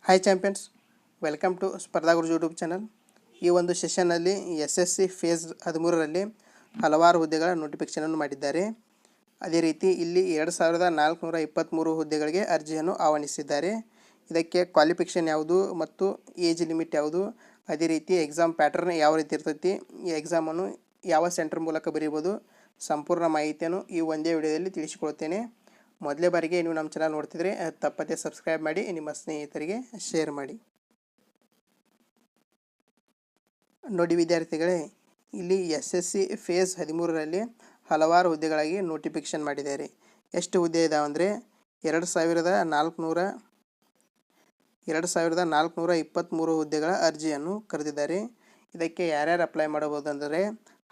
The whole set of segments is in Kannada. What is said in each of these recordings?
ಹಾಯ್ ಚಾಂಪಿಯನ್ಸ್, ವೆಲ್ಕಮ್ ಟು ಸ್ಪರ್ಧಾ ಗುರು ಯೂಟ್ಯೂಬ್ ಚಾನಲ್. ಈ ಒಂದು ಸೆಷನ್ನಲ್ಲಿ SSC ಫೇಸ್ 13ರಲ್ಲಿ ಹಲವಾರು ಹುದ್ದೆಗಳ ನೋಟಿಫಿಕೇಷನನ್ನು ಮಾಡಿದ್ದಾರೆ. ಅದೇ ರೀತಿ ಇಲ್ಲಿ 2423 ಹುದ್ದೆಗಳಿಗೆ ಅರ್ಜಿಯನ್ನು ಆಹ್ವಾನಿಸಿದ್ದಾರೆ. ಇದಕ್ಕೆ ಕ್ವಾಲಿಫಿಕೇಷನ್ ಯಾವುದು ಮತ್ತು ಏಜ್ ಲಿಮಿಟ್ ಯಾವುದು, ಅದೇ ರೀತಿ ಎಕ್ಸಾಮ್ ಪ್ಯಾಟರ್ನ್ ಯಾವ ರೀತಿ ಇರ್ತೈತಿ, ಈ ಎಕ್ಸಾಮನ್ನು ಯಾವ ಸೆಂಟರ್ ಮೂಲಕ ಬರೀಬೋದು, ಸಂಪೂರ್ಣ ಮಾಹಿತಿಯನ್ನು ಈ ಒಂದೇ ವಿಡಿಯೋದಲ್ಲಿ ತಿಳಿಸಿಕೊಡ್ತೇನೆ. ಮೊದಲೇ ಬಾರಿಗೆ ನೀವು ನಮ್ಮ ಚಾನಲ್ ನೋಡ್ತಿದ್ರೆ ತಪ್ಪದೇ ಸಬ್ಸ್ಕ್ರೈಬ್ ಮಾಡಿ, ನಿಮ್ಮ ಸ್ನೇಹಿತರಿಗೆ ಶೇರ್ ಮಾಡಿ. ನೋಡಿ ವಿದ್ಯಾರ್ಥಿಗಳೇ, ಇಲ್ಲಿ SSC ಫೇಸ್ 13ರಲ್ಲಿ ಹಲವಾರು ಹುದ್ದೆಗಳಾಗಿ ನೋಟಿಫಿಕೇಷನ್ ಮಾಡಿದ್ದಾರೆ. ಎಷ್ಟು ಹುದ್ದೆ ಇದಾವೆ ಅಂದರೆ 2423 ಹುದ್ದೆಗಳ ಅರ್ಜಿಯನ್ನು ಕರೆದಿದ್ದಾರೆ. ಇದಕ್ಕೆ ಯಾರ್ಯಾರು ಅಪ್ಲೈ ಮಾಡಬಹುದು ಅಂದರೆ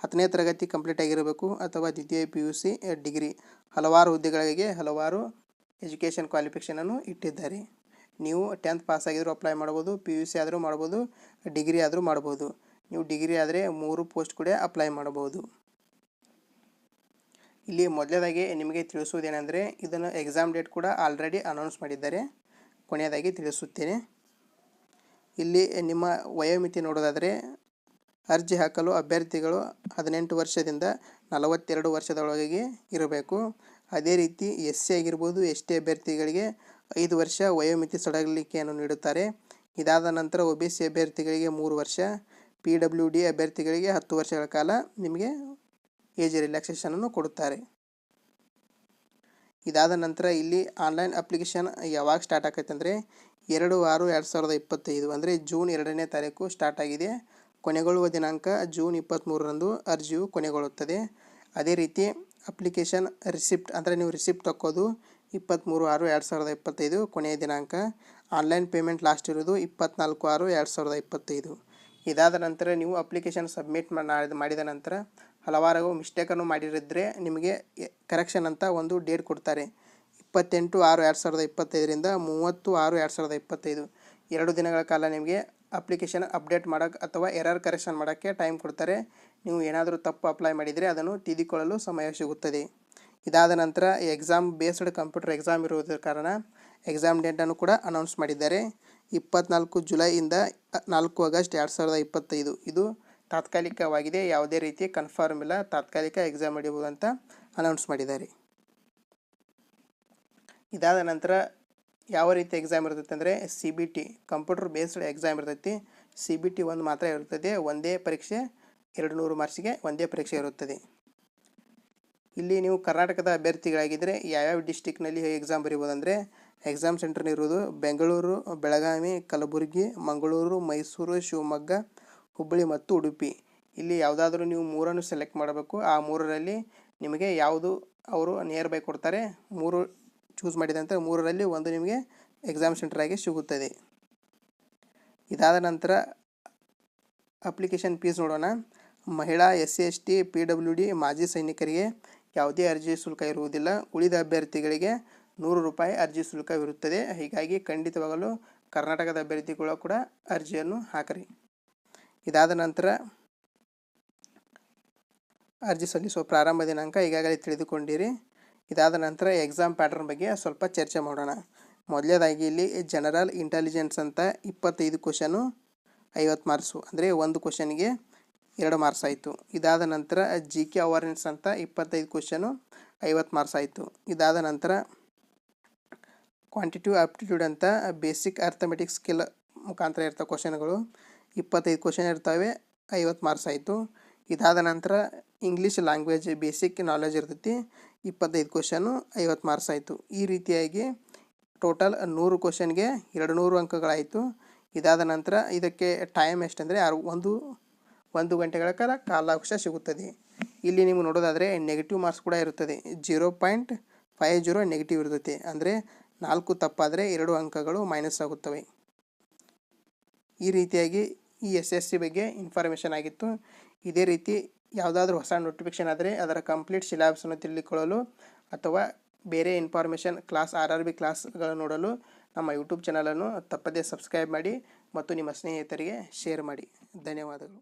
10ನೇ ತರಗತಿ ಕಂಪ್ಲೀಟ್ ಆಗಿರಬೇಕು ಅಥವಾ ದ್ವಿತೀಯ PUC ಡಿಗ್ರಿ. ಹಲವಾರು ಹುದ್ದೆಗಳಿಗೆ ಹಲವಾರು ಎಜುಕೇಷನ್ ಕ್ವಾಲಿಫಿಕೇಷನನ್ನು ಇಟ್ಟಿದ್ದಾರೆ. ನೀವು 10th ಪಾಸ್ ಆಗಿದ್ದರೂ ಅಪ್ಲೈ ಮಾಡ್ಬೋದು, PUC ಆದರೂ ಮಾಡ್ಬೋದು, ಡಿಗ್ರಿ ಆದರೂ ಮಾಡ್ಬೋದು. ನೀವು ಡಿಗ್ರಿ ಆದರೆ 3 ಪೋಸ್ಟ್ ಕೂಡ ಅಪ್ಲೈ ಮಾಡಬಹುದು. ಇಲ್ಲಿ ಮೊದಲನೇದಾಗಿ ನಿಮಗೆ ತಿಳಿಸುವುದೇನೆಂದರೆ, ಇದನ್ನು ಎಕ್ಸಾಮ್ ಡೇಟ್ ಕೂಡ ಆಲ್ರೆಡಿ ಅನೌನ್ಸ್ ಮಾಡಿದ್ದಾರೆ. ಕೊನೆಯದಾಗಿ ತಿಳಿಸುತ್ತೇನೆ. ಇಲ್ಲಿ ನಿಮ್ಮ ವಯೋಮಿತಿ ನೋಡೋದಾದರೆ ಅರ್ಜಿ ಹಾಕಲು ಅಭ್ಯರ್ಥಿಗಳು 18 ವರ್ಷದಿಂದ 42 ವರ್ಷದೊಳಗೆ ಇರಬೇಕು. ಅದೇ ರೀತಿ SC ಆಗಿರ್ಬೋದು, ST ಅಭ್ಯರ್ಥಿಗಳಿಗೆ 5 ವರ್ಷ ವಯೋಮಿತಿ ಸಡಲಿಕೆಯನ್ನು ನೀಡುತ್ತಾರೆ. ಇದಾದ ನಂತರ OBC ಅಭ್ಯರ್ಥಿಗಳಿಗೆ 3 ವರ್ಷ, PWD ಅಭ್ಯರ್ಥಿಗಳಿಗೆ 10 ವರ್ಷಗಳ ಕಾಲ ನಿಮಗೆ ಏಜ್ ರಿಲ್ಯಾಕ್ಸೇಷನನ್ನು ಕೊಡುತ್ತಾರೆ. ಇದಾದ ನಂತರ ಇಲ್ಲಿ ಆನ್ಲೈನ್ ಅಪ್ಲಿಕೇಶನ್ ಯಾವಾಗ ಸ್ಟಾರ್ಟ್ ಆಕೈತೆ ಅಂದರೆ 2/6/2025 ಅಂದರೆ ಜೂನ್ 2ನೇ ತಾರೀಕು ಸ್ಟಾರ್ಟ್ ಆಗಿದೆ. ಕೊನೆಗೊಳ್ಳುವ ದಿನಾಂಕ ಜೂನ್ 23ರಂದು ಅರ್ಜಿಯು ಕೊನೆಗೊಳ್ಳುತ್ತದೆ. ಅದೇ ರೀತಿ ಅಪ್ಲಿಕೇಶನ್ ರಿಸಿಪ್ಟ್ ಅಂದರೆ ನೀವು ರಿಸಿಪ್ಟ್ ತಕ್ಕೋದು 23/6/2025 ಕೊನೆಯ ದಿನಾಂಕ. ಆನ್ಲೈನ್ ಪೇಮೆಂಟ್ ಲಾಸ್ಟ್ ಇರೋದು 24/6/2025. ಇದಾದ ನಂತರ ನೀವು ಅಪ್ಲಿಕೇಶನ್ ಸಬ್ಮಿಟ್ ಮಾಡಿದ ನಂತರ ಹಲವಾರು ಮಿಸ್ಟೇಕನ್ನು ಮಾಡಿರಿದ್ರೆ ನಿಮಗೆ ಕರೆಕ್ಷನ್ ಅಂತ ಒಂದು ಡೇಟ್ ಕೊಡ್ತಾರೆ. 28/6/2025ರಿಂದ 30/6/2025 2 ದಿನಗಳ ಕಾಲ ನಿಮಗೆ ಅಪ್ಲಿಕೇಶನ್ ಅಪ್ಡೇಟ್ ಮಾಡೋಕ್ಕೆ ಅಥವಾ ಎರರ್ ಕರೆಕ್ಷನ್ ಮಾಡೋಕ್ಕೆ ಟೈಮ್ ಕೊಡ್ತಾರೆ. ನೀವು ಏನಾದರೂ ತಪ್ಪು ಅಪ್ಲೈ ಮಾಡಿದರೆ ಅದನ್ನು ತಿದ್ದಿಕೊಳ್ಳಲು ಸಮಯ ಸಿಗುತ್ತದೆ. ಇದಾದ ನಂತರ ಎಕ್ಸಾಮ್ ಬೇಸ್ಡ್ ಕಂಪ್ಯೂಟರ್ ಎಕ್ಸಾಮ್ ಇರುವುದರ ಕಾರಣ ಎಕ್ಸಾಮ್ ಡೇಟನ್ನು ಕೂಡ ಅನೌನ್ಸ್ ಮಾಡಿದ್ದಾರೆ. 24 ಜುಲೈಯಿಂದ 4 ಆಗಸ್ಟ್ 2025. ಇದು ತಾತ್ಕಾಲಿಕವಾಗಿದೆ, ಯಾವುದೇ ರೀತಿ ಕನ್ಫರ್ಮ್ ಇಲ್ಲ. ತಾತ್ಕಾಲಿಕ ಎಕ್ಸಾಮ್ ನಡೆಯುವುದು ಅಂತ ಅನೌನ್ಸ್ ಮಾಡಿದ್ದಾರೆ. ಇದಾದ ನಂತರ ಯಾವ ರೀತಿ ಎಕ್ಸಾಮ್ ಇರ್ತೈತೆ ಅಂದರೆ CBT ಕಂಪ್ಯೂಟರ್ ಬೇಸ್ಡ್ ಎಕ್ಸಾಮ್ ಇರ್ತೈತಿ. CBT ಒಂದು ಮಾತ್ರ ಇರುತ್ತದೆ. ಒಂದೇ ಪರೀಕ್ಷೆ 200 ಮಾರ್ಕ್ಸಿಗೆ ಒಂದೇ ಪರೀಕ್ಷೆ ಇರುತ್ತದೆ. ಇಲ್ಲಿ ನೀವು ಕರ್ನಾಟಕದ ಅಭ್ಯರ್ಥಿಗಳಾಗಿದ್ದರೆ ಯಾವ್ಯಾವ ಡಿಸ್ಟಿಕ್ನಲ್ಲಿ ಎಕ್ಸಾಮ್ ಬರೀಬೋದು ಅಂದರೆ ಎಕ್ಸಾಮ್ ಸೆಂಟರ್ ಇರುವುದು ಬೆಂಗಳೂರು, ಬೆಳಗಾವಿ, ಕಲಬುರಗಿ, ಮಂಗಳೂರು, ಮೈಸೂರು, ಶಿವಮೊಗ್ಗ, ಹುಬ್ಬಳ್ಳಿ ಮತ್ತು ಉಡುಪಿ. ಇಲ್ಲಿ ಯಾವುದಾದ್ರೂ ನೀವು 3 ಸೆಲೆಕ್ಟ್ ಮಾಡಬೇಕು. ಆ 3ರಲ್ಲಿ ನಿಮಗೆ ಯಾವುದು ಅವರು ನಿಯರ್ ಬೈ ಕೊಡ್ತಾರೆ, 3 ಚೂಸ್ ಮಾಡಿದಂಥ 3ರಲ್ಲಿ ಒಂದು ನಿಮಗೆ ಎಕ್ಸಾಮ್ ಸೆಂಟರ್ ಆಗಿ ಸಿಗುತ್ತದೆ. ಇದಾದ ನಂತರ ಅಪ್ಲಿಕೇಶನ್ ಫೀಸ್ ನೋಡೋಣ. ಮಹಿಳಾ, SC, ST, PWD ಮಾಜಿ ಸೈನಿಕರಿಗೆ ಯಾವುದೇ ಅರ್ಜಿ ಶುಲ್ಕ ಇರುವುದಿಲ್ಲ. ಉಳಿದ ಅಭ್ಯರ್ಥಿಗಳಿಗೆ 100 ರೂಪಾಯಿ ಅರ್ಜಿ ಶುಲ್ಕವಿರುತ್ತದೆ. ಹೀಗಾಗಿ ಖಂಡಿತವಾಗಲು ಕರ್ನಾಟಕದ ಅಭ್ಯರ್ಥಿಗಳು ಕೂಡ ಅರ್ಜಿಯನ್ನು ಹಾಕಿರಿ. ಇದಾದ ನಂತರ ಅರ್ಜಿ ಸಲ್ಲಿಸುವ ಪ್ರಾರಂಭ ದಿನಾಂಕ ಈಗಾಗಲೇ ತಿಳಿದುಕೊಂಡಿರಿ. ಇದಾದ ನಂತರ ಎಕ್ಸಾಮ್ ಪ್ಯಾಟರ್ನ್ ಬಗ್ಗೆ ಸ್ವಲ್ಪ ಚರ್ಚೆ ಮಾಡೋಣ. ಮೊದಲನೇದಾಗಿ ಇಲ್ಲಿ ಜನರಲ್ ಇಂಟೆಲಿಜೆನ್ಸ್ ಅಂತ 25 ಕ್ವಶನು 50 ಮಾರ್ಕ್ಸು ಅಂದರೆ ಒಂದು ಕ್ವಶನ್ಗೆ 2 ಮಾರ್ಕ್ಸ್ ಆಯಿತು. ಇದಾದ ನಂತರ GK ಅವೇರ್ನೆಸ್ ಅಂತ 25 ಕ್ವಶನು 50 ಮಾರ್ಕ್ಸ್ ಆಯಿತು. ಇದಾದ ನಂತರ ಕ್ವಾಂಟಿಟಿವ್ ಆಪ್ಟಿಟ್ಯೂಡ್ ಅಂತ ಬೇಸಿಕ್ ಅರ್ಥಮೆಟಿಕ್ ಸ್ಕಿಲ್ ಮುಖಾಂತರ ಇರ್ತವೆ ಕ್ವಶನ್ಗಳು 25 ಕ್ವಶನ್ ಇರ್ತವೆ, 50 ಮಾರ್ಕ್ಸ್ ಆಯಿತು. ಇದಾದ ನಂತರ ಇಂಗ್ಲೀಷ್ ಲ್ಯಾಂಗ್ವೇಜ್ ಬೇಸಿಕ್ ನಾಲೆಜ್ ಇರ್ತೈತಿ, 25 ಕ್ವಶನು 50 ಮಾರ್ಕ್ಸ್ ಆಯಿತು. ಈ ರೀತಿಯಾಗಿ ಟೋಟಲ್ 100 ಕ್ವಶನ್ಗೆ 200 ಅಂಕಗಳಾಯಿತು. ಇದಾದ ನಂತರ ಇದಕ್ಕೆ ಟೈಮ್ ಎಷ್ಟಂದರೆ 1 ಗಂಟೆಗಳ ಕಾಲಾವಕಾಶ ಸಿಗುತ್ತದೆ. ಇಲ್ಲಿ ನೀವು ನೋಡೋದಾದರೆ ನೆಗೆಟಿವ್ ಮಾರ್ಕ್ಸ್ ಕೂಡ ಇರುತ್ತದೆ. 0.50 ನೆಗೆಟಿವ್ ಇರ್ತೈತಿ. ಅಂದರೆ 4 ತಪ್ಪಾದರೆ 2 ಅಂಕಗಳು ಮೈನಸ್ ಆಗುತ್ತವೆ. ಈ ರೀತಿಯಾಗಿ ಈ SSC ಬಗ್ಗೆ ಇನ್ಫಾರ್ಮೇಷನ್ ಆಗಿತ್ತು. ಇದೇ ರೀತಿ ಯಾವುದಾದ್ರೂ ಹೊಸ ನೋಟಿಫಿಕೇಷನ್ ಆದರೆ ಅದರ ಕಂಪ್ಲೀಟ್ ಸಿಲೆಬಸನ್ನು ತಿಳಿದುಕೊಳ್ಳಲು ಅಥವಾ ಬೇರೆ ಇನ್ಫಾರ್ಮೇಷನ್ ಕ್ಲಾಸ್ RRB ಕ್ಲಾಸ್ಗಳನ್ನು ನೋಡಲು ನಮ್ಮ ಯೂಟ್ಯೂಬ್ ಚಾನಲನ್ನು ತಪ್ಪದೇ ಸಬ್ಸ್ಕ್ರೈಬ್ ಮಾಡಿ ಮತ್ತು ನಿಮ್ಮ ಸ್ನೇಹಿತರಿಗೆ ಶೇರ್ ಮಾಡಿ. ಧನ್ಯವಾದಗಳು.